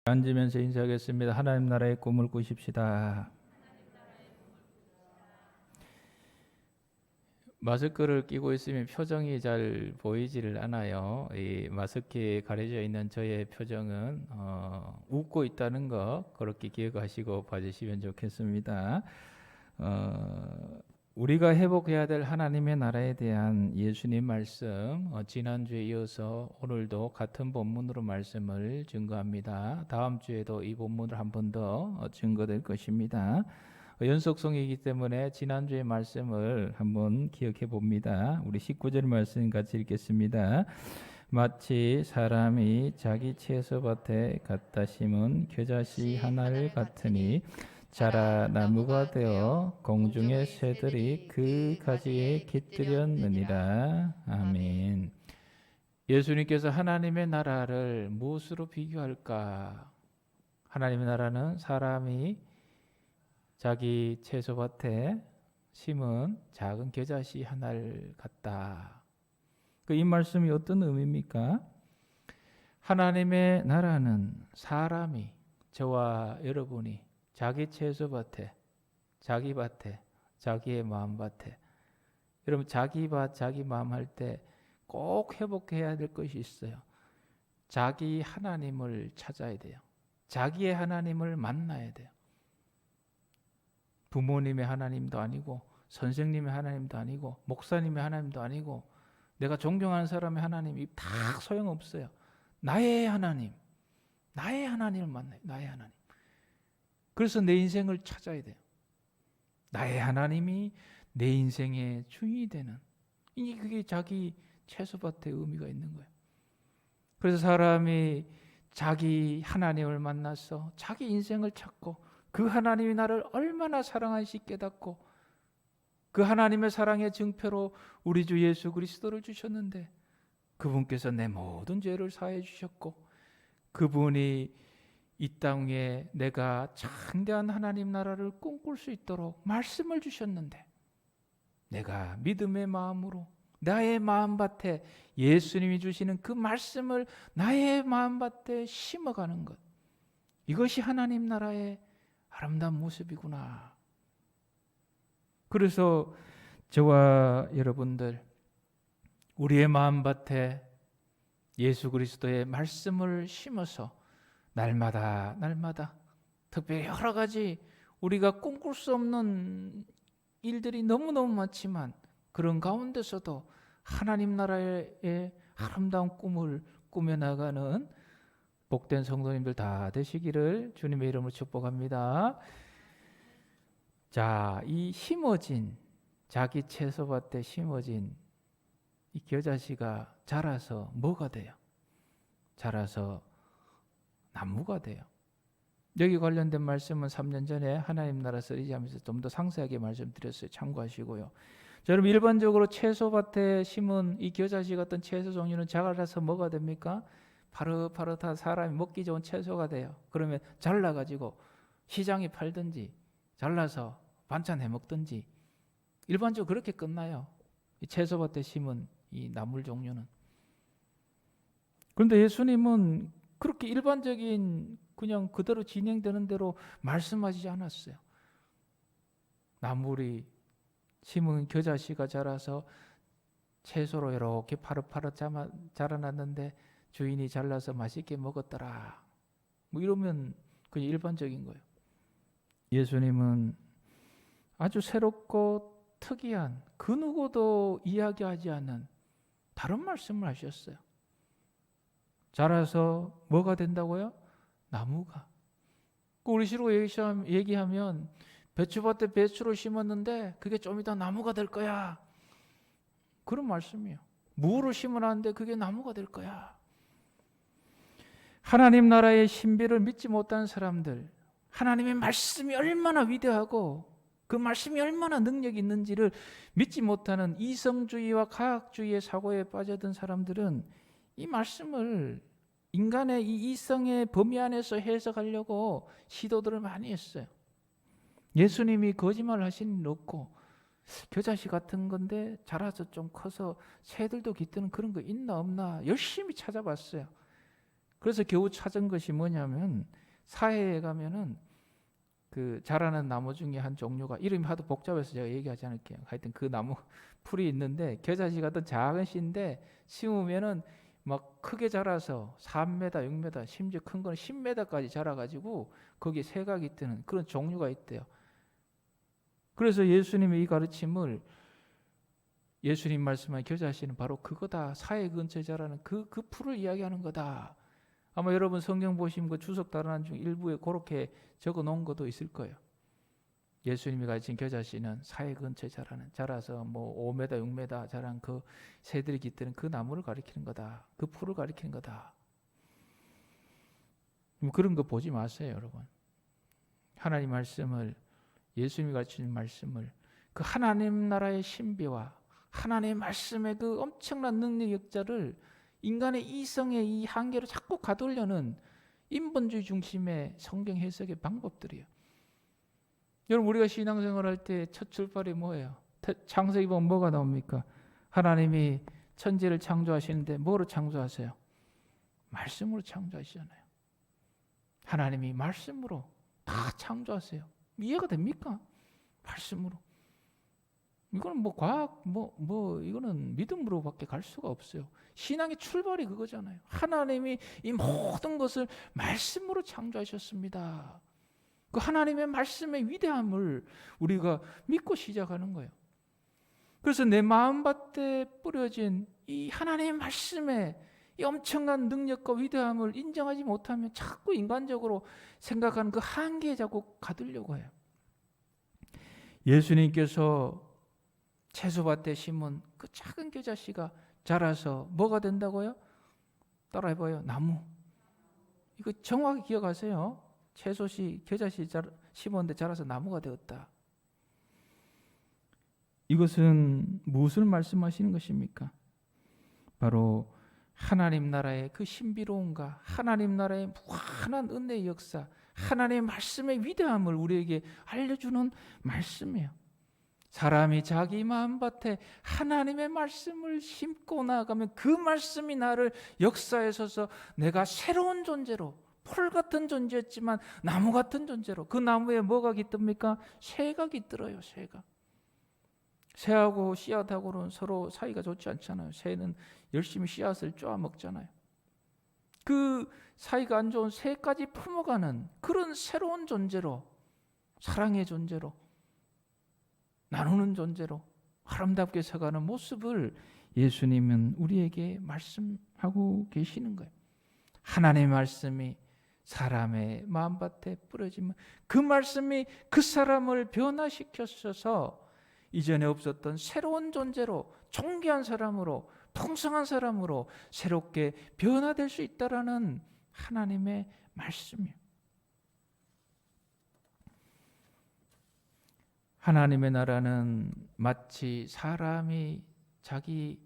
앉으면서 인사하겠습니다. 하나님 나라의 꿈을 꾸십시다. 마스크를 끼고 있으면 표정이 잘 보이지를 않아요. 이 마스크에 가려져 있는 저의 표정은 웃고 있다는 거 그렇게 기억하시고 봐주시면 좋겠습니다. 우리가 회복해야 될 하나님의 나라에 대한 예수님 말씀, 지난주에 이어서 오늘도 같은 본문으로 말씀을 증거합니다. 다음 주에도 이 본문을 한 번 더 증거될 것입니다. 연속성이기 때문에 지난주의 말씀을 한번 기억해 봅니다. 우리 19절 말씀 같이 읽겠습니다. 마치 사람이 자기 채소밭에 갖다 심은 겨자씨 하나를 같으니 자라 나무가 되어 공중의 새들이 그 가지에 깃들였느니라. 아멘. 예수님께서 하나님의 나라를 무엇으로 비교할까? 하나님의 나라는 사람이 자기 채소밭에 심은 작은 겨자씨 하나를 같다. 이 말씀이 어떤 의미입니까? 하나님의 나라는 사람이, 저와 여러분이 자기 채소밭에, 자기 밭에, 자기의 마음밭에, 여러분 자기 밭, 자기 마음 할 때 꼭 회복해야 될 것이 있어요. 자기 하나님을 찾아야 돼요. 자기의 하나님을 만나야 돼요. 부모님의 하나님도 아니고 선생님의 하나님도 아니고 목사님의 하나님도 아니고 내가 존경하는 사람의 하나님이 다 소용없어요. 나의 하나님, 나의 하나님을 만나요. 나의 하나님. 그래서 내 인생을 찾아야 돼요. 나의 하나님이 내 인생의 주인이 되는, 이게 그게 자기 채소밭의 의미가 있는 거예요. 그래서 사람이 자기 하나님을 만나서 자기 인생을 찾고 그 하나님이 나를 얼마나 사랑하신지 깨닫고 그 하나님의 사랑의 증표로 우리 주 예수 그리스도를 주셨는데 그분께서 내 모든 죄를 사해 주셨고 그분이 이 땅에 내가 창대한 하나님 나라를 꿈꿀 수 있도록 말씀을 주셨는데 내가 믿음의 마음으로 나의 마음밭에 예수님이 주시는 그 말씀을 나의 마음밭에 심어가는 것, 이것이 하나님 나라의 아름다운 모습이구나. 그래서 저와 여러분들 우리의 마음밭에 예수 그리스도의 말씀을 심어서 날마다 특별히 여러 가지 우리가 꿈꿀 수 없는 일들이 너무너무 많지만 그런 가운데서도 하나님 나라의 아름다운 꿈을 꾸며나가는 복된 성도님들 다 되시기를 주님의 이름으로 축복합니다. 자, 이 심어진 자기 채소밭에 심어진 이 겨자씨가 자라서 뭐가 돼요? 자라서 나무가 돼요. 여기 관련된 말씀은 3년 전에 하나님 나라 시리즈하면서 좀 더 상세하게 말씀드렸어요. 참고하시고요. 자, 여러분 일반적으로 채소밭에 심은 이 겨자씨 같은 채소 종류는 자라서 뭐가 됩니까? 파릇파릇한 사람이 먹기 좋은 채소가 돼요. 그러면 잘라가지고 시장에 팔든지 잘라서 반찬 해 먹든지 일반적으로 그렇게 끝나요. 이 채소밭에 심은 이 나물 종류는. 그런데 예수님은 그렇게 일반적인 그냥 그대로 진행되는 대로 말씀하시지 않았어요. 나물이 심은 겨자씨가 자라서 채소로 이렇게 파릇파릇 자라났는데 주인이 잘라서 맛있게 먹었더라. 뭐 이러면 그냥 일반적인 거예요. 예수님은 아주 새롭고 특이한 그 누구도 이야기하지 않은 다른 말씀을 하셨어요. 자라서 뭐가 된다고요? 나무가. 우리 시로 얘기하면 배추밭에 배추를 심었는데 그게 좀 이따 나무가 될 거야. 그런 말씀이에요. 무를 심어놨는데 그게 나무가 될 거야. 하나님 나라의 신비를 믿지 못하는 사람들, 하나님의 말씀이 얼마나 위대하고 그 말씀이 얼마나 능력이 있는지를 믿지 못하는 이성주의와 과학주의의 사고에 빠져든 사람들은 이 말씀을 인간의 이 이성의 범위 안에서 해석하려고 시도들을 많이 했어요. 예수님이 거짓말 하신 일 없고 겨자씨 같은 건데 자라서 좀 커서 새들도 깃드는 그런 거 있나 없나 열심히 찾아봤어요. 그래서 겨우 찾은 것이 뭐냐면 사해에 가면은 그 자라는 나무 중에 한 종류가 이름이 하도 복잡해서 제가 얘기하지 않을게요. 하여튼 그 나무 풀이 있는데 겨자씨 같은 작은 씨인데 심으면은 막 크게 자라서 3m, 6m, 심지어 큰 건 10m까지 자라가지고 거기에 새각이 뜨는 그런 종류가 있대요. 그래서 예수님의 이 가르침을 예수님 말씀한 겨자씨는 바로 그거다. 사해 근처에 자라는 그 풀을 이야기하는 거다. 아마 여러분 성경 보시면 그 주석 달아난 중 일부에 그렇게 적어 놓은 것도 있을 거예요. 예수님이 가르친 겨자씨는 사해 근처에 자라서 뭐 5m, 6m 자란 그 새들이 깃드는 그 나무를 가리키는 거다. 그 풀을 가리키는 거다. 그런 거 보지 마세요, 여러분. 하나님 말씀을, 예수님이 가르치는 말씀을, 그 하나님 나라의 신비와 하나님의 말씀의 그 엄청난 능력 역자를 인간의 이성의 이 한계로 자꾸 가두려는 인본주의 중심의 성경 해석의 방법들이에요. 여러분, 우리가 신앙생활 할 때 첫 출발이 뭐예요? 창세기 보면 뭐가 나옵니까? 하나님이 천지를 창조하시는데 뭐로 창조하세요? 말씀으로 창조하시잖아요. 하나님이 말씀으로 다 창조하세요. 이해가 됩니까? 말씀으로. 이거는 뭐 과학 이거는 믿음으로밖에 갈 수가 없어요. 신앙의 출발이 그거잖아요. 하나님이 이 모든 것을 말씀으로 창조하셨습니다. 그 하나님의 말씀의 위대함을 우리가 믿고 시작하는 거예요. 그래서 내 마음밭에 뿌려진 이 하나님의 말씀의 이 엄청난 능력과 위대함을 인정하지 못하면 자꾸 인간적으로 생각하는 그 한계에 자꾸 가두려고 해요. 예수님께서 채소밭에 심은 그 작은 겨자씨가 자라서 뭐가 된다고요? 따라해봐요. 나무. 이거 정확히 기억하세요. 채소씨, 겨자씨 심었는데 자라서 나무가 되었다. 이것은 무엇을 말씀하시는 것입니까? 바로 하나님 나라의 그 신비로움과 하나님 나라의 무한한 은혜의 역사, 하나님의 말씀의 위대함을 우리에게 알려주는 말씀이에요. 사람이 자기 마음밭에 하나님의 말씀을 심고 나아가면 그 말씀이 나를 역사에 서서 내가 새로운 존재로, 풀 같은 존재였지만 나무 같은 존재로, 그 나무에 뭐가 깃듭니까? 새가 깃들어요. 새가. 새하고 씨앗하고는 서로 사이가 좋지 않잖아요. 새는 열심히 씨앗을 쪼아 먹잖아요. 그 사이가 안 좋은 새까지 품어가는 그런 새로운 존재로, 사랑의 존재로, 나누는 존재로 아름답게 서가는 모습을 예수님은 우리에게 말씀하고 계시는 거예요. 하나님의 말씀이 사람의 마음밭에 뿌려지면 그 말씀이 그 사람을 변화시켜서 이전에 없었던 새로운 존재로, 존귀한 사람으로, 풍성한 사람으로 새롭게 변화될 수 있다라는 하나님의 말씀이에요. 하나님의 나라는 마치 사람이 자기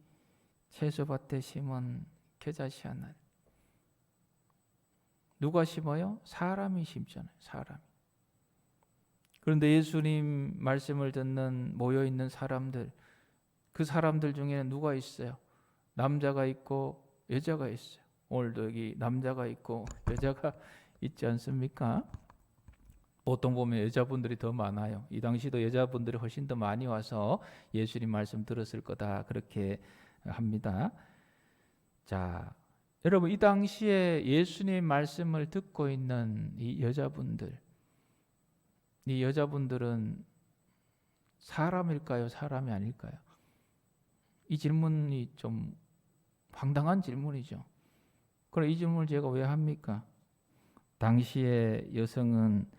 채소밭에 심은 겨자씨 하나. 누가 심어요? 사람이 심잖아요. 사람이. 그런데 예수님 말씀을 듣는 모여있는 사람들, 그 사람들 중에는 누가 있어요? 남자가 있고 여자가 있어요. 오늘도 여기 남자가 있고 여자가 있지 않습니까? 보통 보면 여자분들이 더 많아요. 이 당시도 여자분들이 훨씬 더 많이 와서 예수님 말씀 들었을 거다 그렇게 합니다. 자, 여러분, 이 당시에 예수님 말씀을 듣고 있는 이 여자분들은 사람일까요? 사람이 아닐까요? 이 질문이 좀 황당한 질문이죠. 그럼 이 질문을 제가 왜 합니까? 당시에 여성은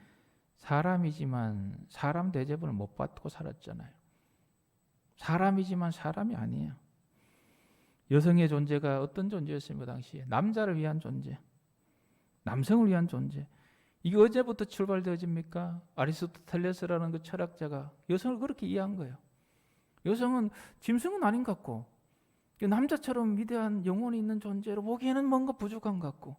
사람이지만 사람 대접을 못 받고 살았잖아요. 사람이지만 사람이 아니에요. 여성의 존재가 어떤 존재였습니까? 당시에 남자를 위한 존재, 남성을 위한 존재. 이게 어제부터 출발되어집니까? 아리스토텔레스라는 그 철학자가 여성을 그렇게 이해한 거예요. 여성은 짐승은 아닌 것 같고 남자처럼 위대한 영혼이 있는 존재로 보기에는 뭔가 부족한 것 같고,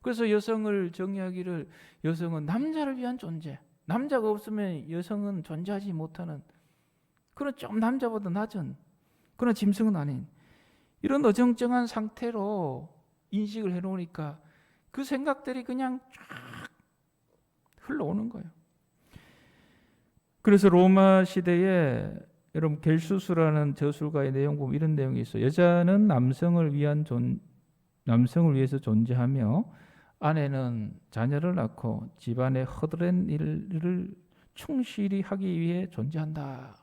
그래서 여성을 정의하기를 여성은 남자를 위한 존재, 남자가 없으면 여성은 존재하지 못하는 그런 좀 남자보다 낮은 그런 짐승은 아닌 이런 어정쩡한 상태로 인식을 해놓으니까 그 생각들이 그냥 쫙 흘러오는 거예요. 그래서 로마 시대에 여러분 겔수스라는 저술가의 내용 보면 이런 내용이 있어요. 여자는 남성을 위해서 존재하며 아내는 자녀를 낳고 집안의 허드렛 일을 충실히 하기 위해 존재한다.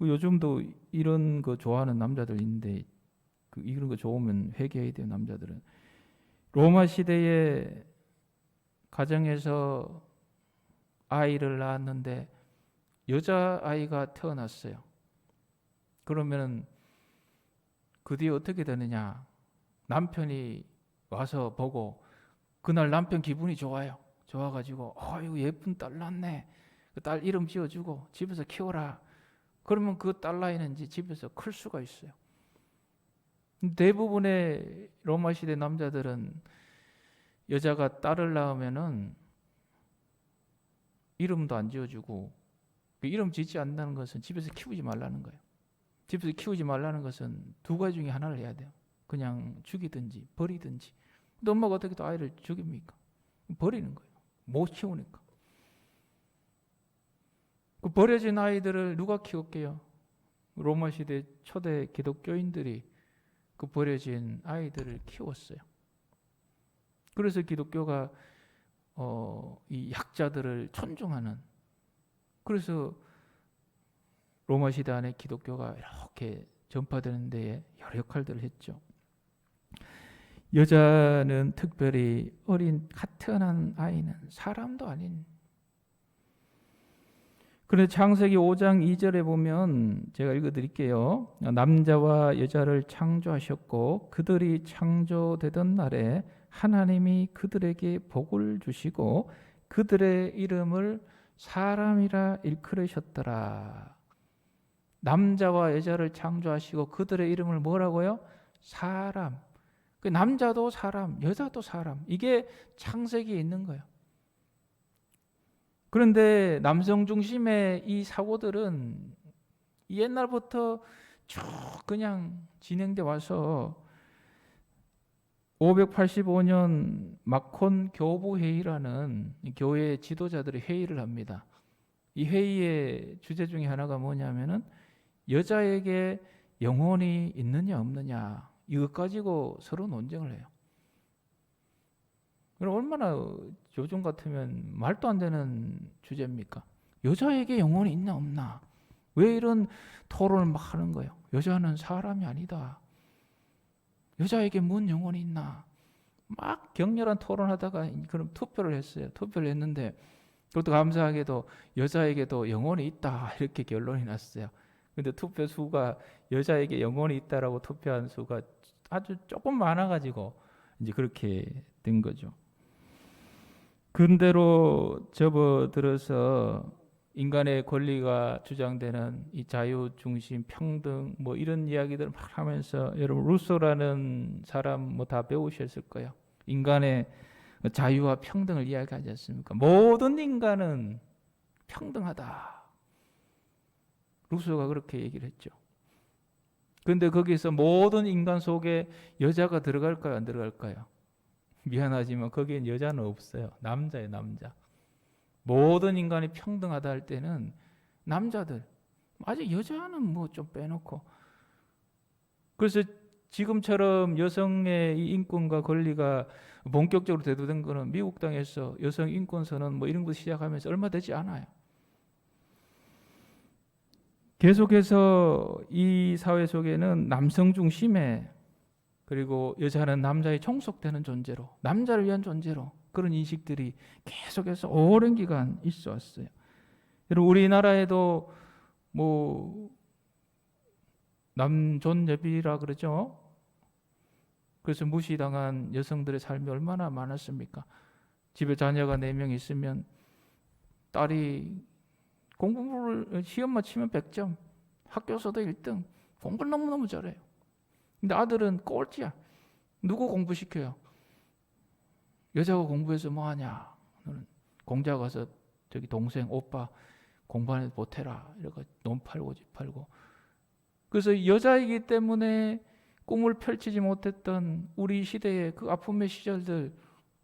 요즘도 이런 거 좋아하는 남자들 있는데 이런 거 좋으면 회개해야 돼요. 남자들은. 로마 시대에 가정에서 아이를 낳았는데 여자아이가 태어났어요. 그러면 그 뒤에 어떻게 되느냐? 남편이 와서 보고 그날 남편 기분이 좋아요. 좋아가지고 이거 예쁜 딸 낳네. 그 딸 이름 지어주고 집에서 키워라. 그러면 그 딸아이는 이제 집에서 클 수가 있어요. 대부분의 로마 시대 남자들은 여자가 딸을 낳으면은 이름도 안 지어주고, 그 이름 짓지 않는다는 것은 집에서 키우지 말라는 거예요. 집에서 키우지 말라는 것은 두 가지 중에 하나를 해야 돼요. 그냥 죽이든지 버리든지. 근데 엄마가 어떻게 또 아이를 죽입니까? 버리는 거예요. 못 키우니까. 그 버려진 아이들을 누가 키웠게요? 로마 시대 초대 기독교인들이 그 버려진 아이들을 키웠어요. 그래서 기독교가 이 약자들을 존중하는, 그래서 로마 시대 안에 기독교가 이렇게 전파되는 데에 여러 역할들을 했죠. 여자는 특별히 갓 태어난 아이는 사람도 아닌. 그래서 창세기 5장 2절에 보면 제가 읽어드릴게요. 남자와 여자를 창조하셨고 그들이 창조되던 날에 하나님이 그들에게 복을 주시고 그들의 이름을 사람이라 일컬으셨더라. 남자와 여자를 창조하시고 그들의 이름을 뭐라고요? 사람. 그 남자도 사람, 여자도 사람. 이게 창세기에 있는 거예요. 그런데 남성 중심의 이 사고들은 옛날부터 쭉 그냥 진행돼 와서 585년 마콘 교부회의라는 교회 지도자들의 회의를 합니다. 이 회의의 주제 중에 하나가 뭐냐면은 여자에게 영혼이 있느냐 없느냐 이것 가지고 서로 논쟁을 해요. 그럼 얼마나 요즘 같으면 말도 안 되는 주제입니까? 여자에게 영혼이 있나 없나? 왜 이런 토론을 막 하는 거예요? 여자는 사람이 아니다. 여자에게 뭔 영혼이 있나? 막 격렬한 토론하다가 그럼 투표를 했어요. 투표를 했는데 그것도 감사하게도 여자에게도 영혼이 있다 이렇게 결론이 났어요. 근데 투표 수가 여자에게 영혼이 있다라고 투표한 수가 아주 조금 많아가지고 이제 그렇게 된 거죠. 근대로 접어들어서 인간의 권리가 주장되는 이 자유 중심 평등 뭐 이런 이야기들 막 하면서 여러분 루소라는 사람 뭐 다 배우셨을 거예요. 인간의 자유와 평등을 이야기하지 않습니까? 모든 인간은 평등하다. 루소가 그렇게 얘기를 했죠. 그런데 거기서 모든 인간 속에 여자가 들어갈까요? 안 들어갈까요? 미안하지만 거기엔 여자는 없어요. 남자예요, 남자. 모든 인간이 평등하다 할 때는 남자들, 아직 여자는 뭐 좀 빼놓고. 그래서 지금처럼 여성의 이 인권과 권리가 본격적으로 대두된 거는 미국 땅에서 여성 인권 선언 뭐 이런 거 시작하면서 얼마 되지 않아요. 계속해서 이 사회 속에는 남성 중심의, 그리고 여자는 남자의 종속되는 존재로, 남자를 위한 존재로 그런 인식들이 계속해서 오랜 기간 있어 왔어요. 여러분 우리나라에도 뭐 남존여비라 그러죠. 그래서 무시당한 여성들의 삶이 얼마나 많았습니까? 집에 자녀가 4명 있으면 딸이 공부를 시험만 치면 100점, 학교에서도 1등, 공부를 너무너무 잘해요. 근데 아들은 꼴찌야. 누구 공부시켜요? 여자가 공부해서 뭐하냐? 너는 공자 가서 저기 동생 오빠 공부하는 못해라 이러고 돈 팔고 집 팔고. 그래서 여자이기 때문에 꿈을 펼치지 못했던 우리 시대의 그 아픔의 시절들,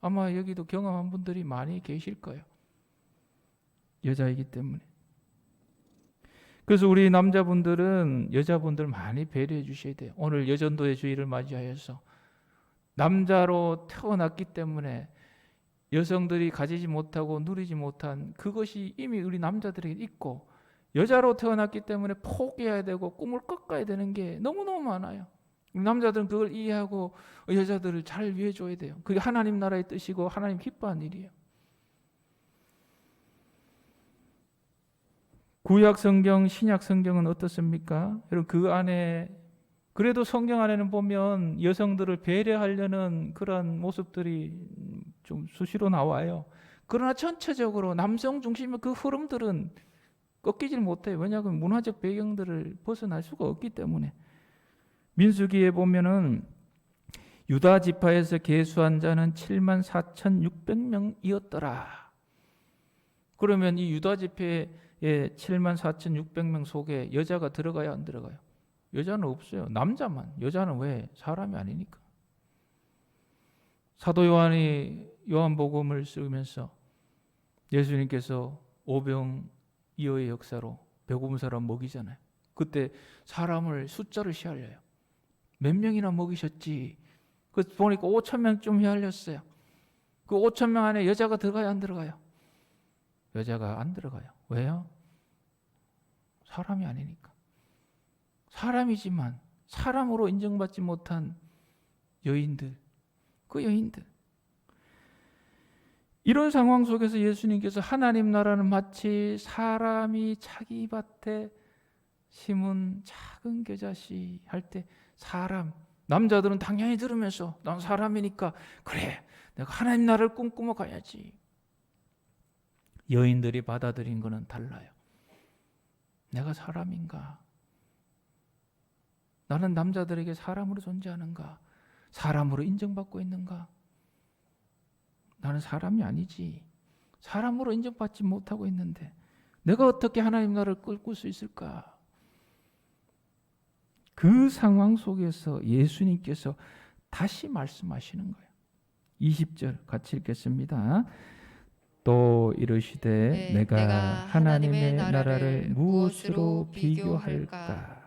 아마 여기도 경험한 분들이 많이 계실 거예요. 여자이기 때문에. 그래서 우리 남자분들은 여자분들 많이 배려해 주셔야 돼요. 오늘 여전도의 주일을 맞이하여서 남자로 태어났기 때문에 여성들이 가지지 못하고 누리지 못한 그것이 이미 우리 남자들에게 있고, 여자로 태어났기 때문에 포기해야 되고 꿈을 꺾어야 되는 게 너무너무 많아요. 우리 남자들은 그걸 이해하고 여자들을 잘 위해줘야 돼요. 그게 하나님 나라의 뜻이고 하나님 기뻐하는 일이에요. 구약 성경, 신약 성경은 어떻습니까? 여러분, 그 안에 그래도 성경 안에는 보면 여성들을 배려하려는 그런 모습들이 좀 수시로 나와요. 그러나 전체적으로 남성 중심의 그 흐름들은 꺾이질 못해요. 왜냐하면 문화적 배경들을 벗어날 수가 없기 때문에. 민수기에 보면은 유다 지파에서 계수한 자는 74,600명이었더라. 그러면 이 유다 지파의 74,600명 속에 여자가 들어가야 안 들어가요? 여자는 없어요. 남자만. 여자는 왜? 사람이 아니니까. 사도 요한이 요한복음을 쓰면서 예수님께서 오병이어의 역사로 배고픈 사람 먹이잖아요. 그때 사람을 숫자를 헤아려요. 몇 명이나 먹이셨지? 그 보니까 5,000명쯤 헤아렸어요. 그 5,000명 안에 여자가 들어가요, 안 들어가요? 여자가 안 들어가요. 왜요? 사람이 아니니까. 사람이지만 사람으로 인정받지 못한 여인들, 그 여인들. 이런 상황 속에서 예수님께서 하나님 나라는 마치 사람이 자기 밭에 심은 작은 겨자씨 할 때, 사람, 남자들은 당연히 들으면서 난 사람이니까 그래, 내가 하나님 나라를 꿈꾸며 가야지. 여인들이 받아들인 거는 달라요. 내가 사람인가? 나는 남자들에게 사람으로 존재하는가? 사람으로 인정받고 있는가? 나는 사람이 아니지. 사람으로 인정받지 못하고 있는데 내가 어떻게 하나님 나라를 꿈꿀 수 있을까? 그 상황 속에서 예수님께서 다시 말씀하시는 거예요. 20절 같이 읽겠습니다. 또 이르시되 내가 하나님의 나라를 무엇으로 비교할까?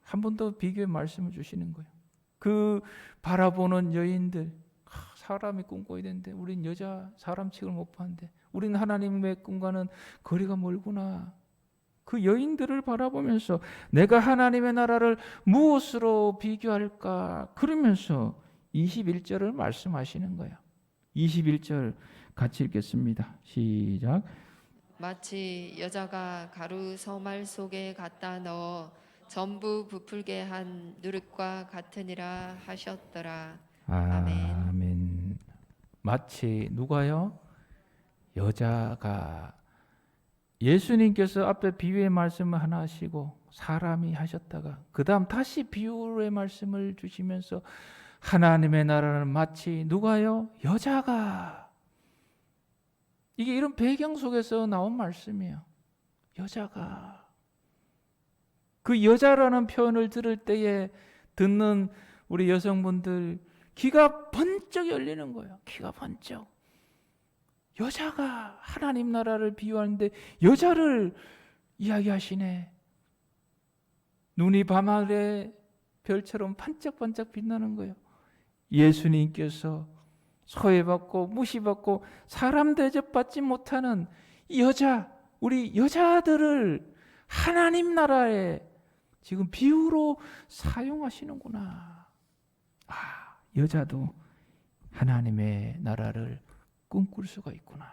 한 번 더 비교의 말씀을 주시는 거예요. 그 바라보는 여인들, 사람이 꿈꿔야 되는데 우린 여자 사람 취급을 못 하는데 우린 하나님의 꿈과는 거리가 멀구나. 그 여인들을 바라보면서 내가 하나님의 나라를 무엇으로 비교할까? 그러면서 21절을 말씀하시는 거예요. 21절 같이 읽겠습니다. 시작. 마치 여자가 가루 서말 속에 갖다 넣어 전부 부풀게 한 누릇과 같으니라 하셨더라. 아멘. 마치 누가요? 여자가. 예수님께서 앞에 비유의 말씀을 하나 하시고 사람이 하셨다가 그 다음 다시 비유의 말씀을 주시면서 하나님의 나라는 마치 누가요? 여자가. 이게 이런 배경 속에서 나온 말씀이에요. 여자가. 그 여자라는 표현을 들을 때에 듣는 우리 여성분들 귀가 번쩍 열리는 거예요. 귀가 번쩍. 여자가 하나님 나라를 비유하는데 여자를 이야기하시네. 눈이 밤하늘의 별처럼 반짝반짝 빛나는 거예요. 예수님께서 소외받고 무시받고 사람 대접받지 못하는 이 여자, 우리 여자들을 하나님 나라에 지금 비유로 사용하시는구나. 여자도 하나님의 나라를 꿈꿀 수가 있구나.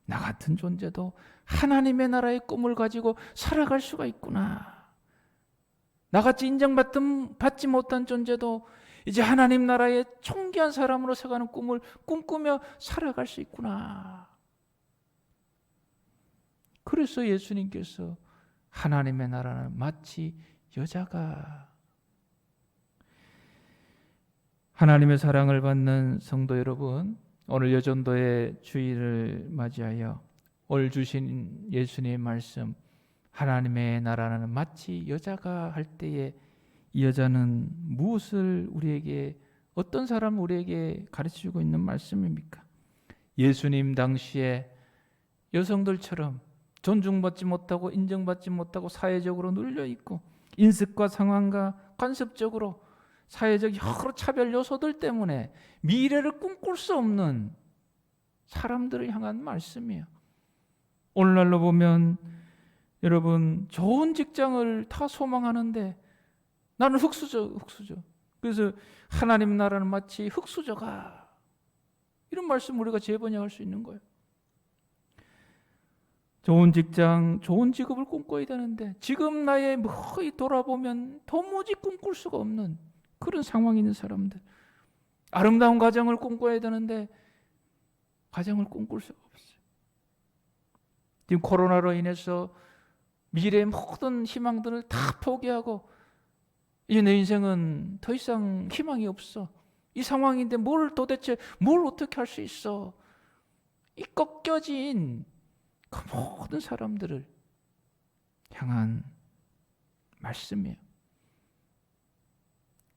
나 같은 존재도 하나님의 나라의 꿈을 가지고 살아갈 수가 있구나. 나같이 인정받지 못한 존재도 이제 하나님 나라의 존귀한 사람으로 서가는 꿈을 꿈꾸며 살아갈 수 있구나. 그래서 예수님께서 하나님의 나라는 마치 여자가. 하나님의 사랑을 받는 성도 여러분, 오늘 여전도의 주일을 맞이하여 오늘 주신 예수님의 말씀, 하나님의 나라는 마치 여자가 할 때에 이 여자는 무엇을 우리에게, 어떤 사람을 우리에게 가르쳐주고 있는 말씀입니까? 예수님 당시에 여성들처럼 존중받지 못하고 인정받지 못하고 사회적으로 눌려있고 인습과 상황과 간섭적으로 사회적 여러 차별 요소들 때문에 미래를 꿈꿀 수 없는 사람들을 향한 말씀이에요. 오늘날로 보면 여러분 좋은 직장을 다 소망하는데 나는 흙수저. 그래서 하나님 나라는 마치 흙수저가, 이런 말씀 우리가 재번역할 수 있는 거예요. 좋은 직장, 좋은 직업을 꿈꿔야 되는데 지금 나의 거의 돌아보면 도무지 꿈꿀 수가 없는 그런 상황이 있는 사람들. 아름다운 가정을 꿈꿔야 되는데 가정을 꿈꿀 수가 없어요. 지금 코로나로 인해서 미래의 모든 희망들을 다 포기하고 이제 내 인생은 더 이상 희망이 없어. 이 상황인데 도대체 뭘 어떻게 할 수 있어? 이 꺾여진 그 모든 사람들을 향한 말씀이에요.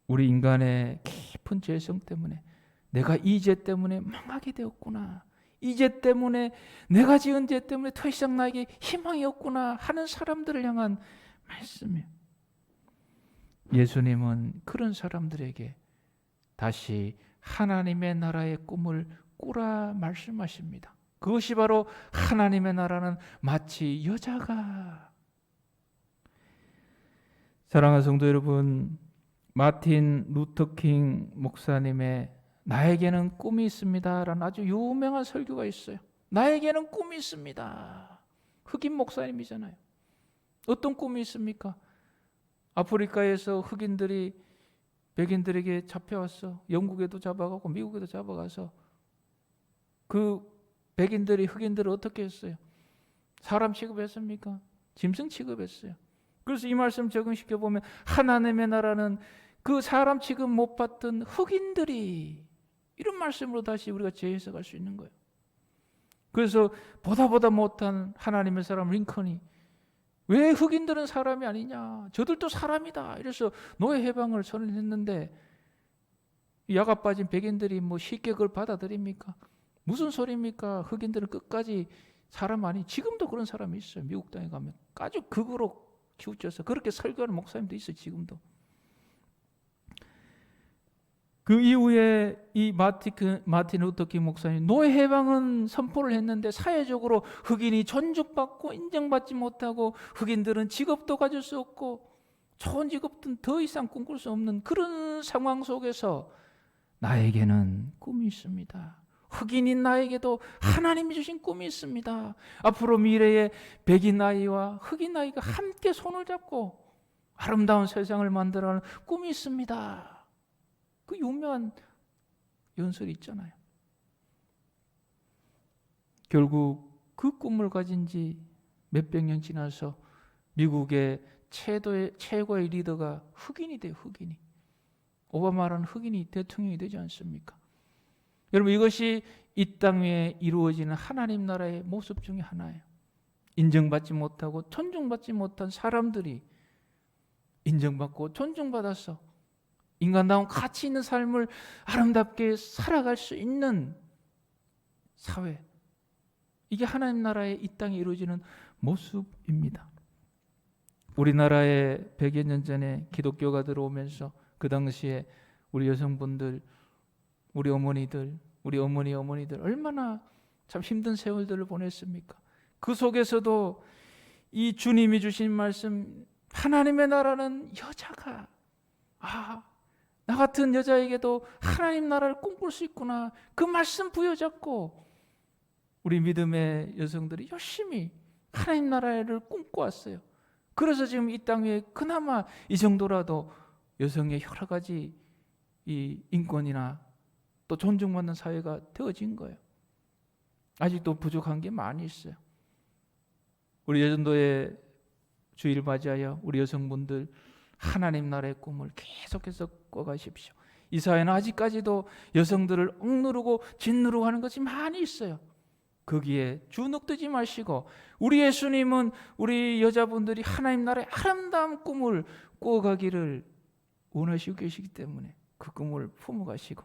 우리 인간의 깊은 죄성 때문에 내가 이 죄 때문에 망하게 되었구나. 이 죄 때문에, 내가 지은 죄 때문에 더 이상 나에게 희망이 없구나 하는 사람들을 향한 말씀이에요. 예수님은 그런 사람들에게 다시 하나님의 나라의 꿈을 꾸라 말씀하십니다. 그것이 바로 하나님의 나라는 마치 여자가. 사랑하는 성도 여러분, 마틴 루터킹 목사님의 나에게는 꿈이 있습니다 라는 아주 유명한 설교가 있어요. 나에게는 꿈이 있습니다. 흑인 목사님이잖아요. 어떤 꿈이 있습니까? 아프리카에서 흑인들이 백인들에게 잡혀왔어. 영국에도 잡아가고 미국에도 잡아가서 그 백인들이 흑인들을 어떻게 했어요? 사람 취급했습니까? 짐승 취급했어요. 그래서 이 말씀 적용시켜 보면 하나님의 나라는 그 사람 취급 못 받던 흑인들이, 이런 말씀으로 다시 우리가 재해석할 수 있는 거예요. 그래서 보다 못한 하나님의 사람 링컨이 왜 흑인들은 사람이 아니냐, 저들도 사람이다, 이래서 노예 해방을 선언했는데 야가 빠진 백인들이 쉽게 그걸 받아들입니까? 무슨 소리입니까? 흑인들은 끝까지 사람 아니. 지금도 그런 사람이 있어요. 미국 땅에 가면 아주 극으로 치우쳐서 그렇게 설교하는 목사님도 있어요. 지금도. 그 이후에 이 마틴 루터킹 목사님 노예 해방은 선포를 했는데 사회적으로 흑인이 존중받고 인정받지 못하고 흑인들은 직업도 가질 수 없고 좋은 직업도 더 이상 꿈꿀 수 없는 그런 상황 속에서 나에게는 꿈이 있습니다. 흑인인 나에게도 하나님이 주신 꿈이 있습니다. 앞으로 미래에 백인 아이와 흑인 아이가 함께 손을 잡고 아름다운 세상을 만들어가는 꿈이 있습니다. 그 유명한 연설이 있잖아요. 결국 그 꿈을 가진 지 몇백 년 지나서 미국의 최고의 리더가 흑인이 돼요. 흑인이. 오바마라는 흑인이 대통령이 되지 않습니까? 여러분, 이것이 이 땅 위에 이루어지는 하나님 나라의 모습 중에 하나예요. 인정받지 못하고 존중받지 못한 사람들이 인정받고 존중받아서 인간다운 가치 있는 삶을 아름답게 살아갈 수 있는 사회, 이게 하나님 나라의 이 땅에 이루어지는 모습입니다. 우리나라에 100여 년 전에 기독교가 들어오면서 그 당시에 우리 여성분들, 우리 어머니들, 우리 어머니들 얼마나 참 힘든 세월들을 보냈습니까? 그 속에서도 이 주님이 주신 말씀, 하나님의 나라는 여자가, 나 같은 여자에게도 하나님 나라를 꿈꿀 수 있구나, 그 말씀 부여잡고 우리 믿음의 여성들이 열심히 하나님 나라를 꿈꿔왔어요. 그래서 지금 이 땅 위에 그나마 이 정도라도 여성의 여러 가지 이 인권이나 또 존중받는 사회가 되어진 거예요. 아직도 부족한 게 많이 있어요. 우리 여전도의 주일 맞이하여 우리 여성분들 하나님 나라의 꿈을 계속해서 꿔가십시오. 이 사회는 아직까지도 여성들을 억누르고 짓누르고 하는 것이 많이 있어요. 거기에 주눅들지 마시고, 우리 예수님은 우리 여자분들이 하나님 나라의 아름다운 꿈을 꾸어가기를 원하시고 계시기 때문에 그 꿈을 품어가시고,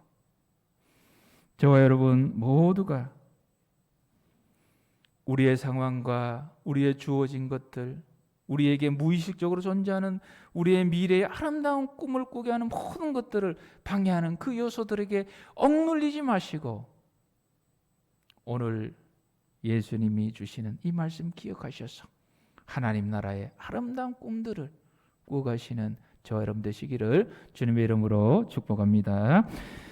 저와 여러분 모두가 우리의 상황과 우리의 주어진 것들, 우리에게 무의식적으로 존재하는 우리의 미래의 아름다운 꿈을 꾸게 하는 모든 것들을 방해하는 그 요소들에게 억눌리지 마시고, 오늘 예수님이 주시는 이 말씀 기억하셔서 하나님 나라의 아름다운 꿈들을 꾸어가시는 저와 여러분 되시기를 주님의 이름으로 축복합니다.